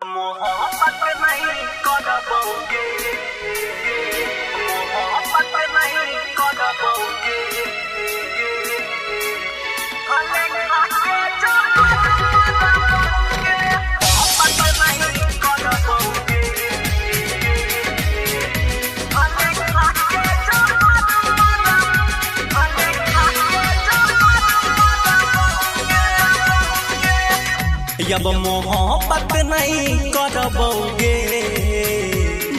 मोहब्बत नहीं कर पाओगे, मोहब्बत नहीं कर पाओगे, भले खाके जान पाओगे, मोहब्बत नहीं कर पाओगे, भले खाके जान पाओगे, भले खाके जान पाओगे। अब मोहब्बत नहीं करबोगे,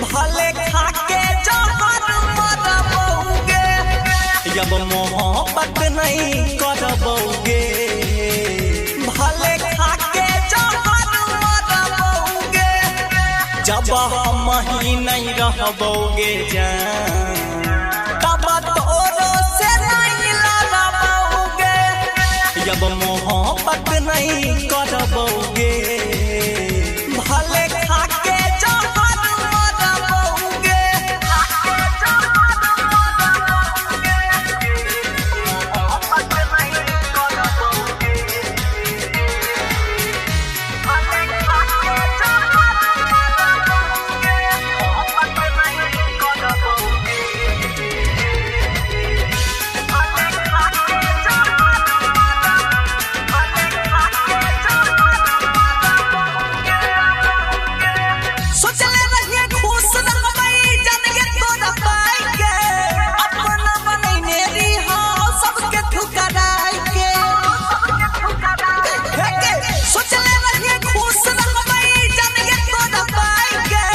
भले खाके जहर मरबोगे। अब मोहब्बत नहीं करबोगे, भले खाके जहर मरबोगे। जब हम ही नहीं रहबोगे जान, तब तोरो से नहीं लड़बोगे। अब मोहब्बत नहीं करबोगे, भले खाके जहर मरबोगे, खाके जहर मरबोगे। मोहब्बत नहीं करबोगे, भले खाके जहर मरबोगे, मोहब्बत नहीं करबोगे, भले खाके जहर सोचले रहिए खुश रहबै जनगे तोरा पाई के, अपना बनैने रही सबके ठुकराई के। सोचले रहिए खुश रहबै जनगे तोरा पाई के,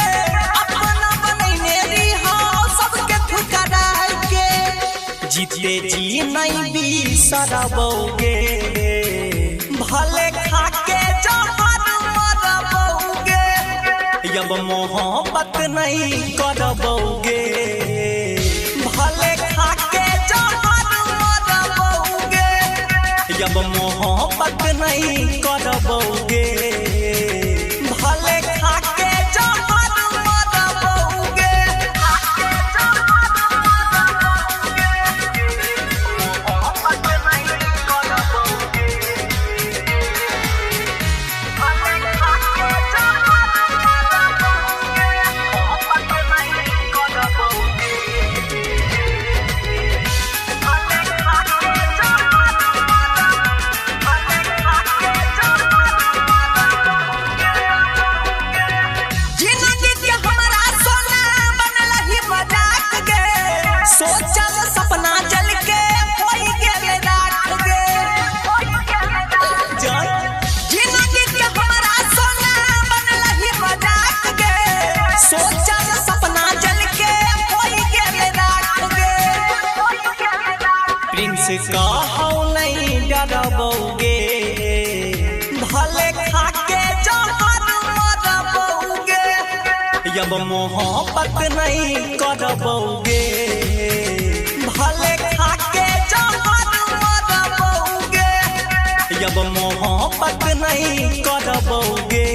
अपना बनैने रही सबके ठुकराई के। जीते जी नहीं बिसरबोगे, भले खाके जहर मरबोगे। अब मोहब्बत नहीं करबोगे, भले खाके जहर मरबोगे। अब मोहब्बत नहीं करबोगे, भले खाके जहर मरबोगे, खाके जहर मरबोगे। मोहब्बत नहीं करबोगे, भले खाके जहर मरबोगे, मोहब्बत नहीं करबोगे, भले खाके जहर मरबोगे, भले खाके जहर मरबोगे। जिंदगी के हमरा सोना बनलही मजाक गे, सोचल सपना जल के होई गेल रात गे। जिंदगी के हमरा सोना बनलही मजाक गे, सोचल सपना जल के होई गेल रात गे। प्रिंस कहौ नहीं डरबोगे, भले खाके जहर मरबोगे। अब मोहब्बत नहीं करबोगे, भले खाके जहर मरबोगे। अब मोहब्बत नहीं करबोगे,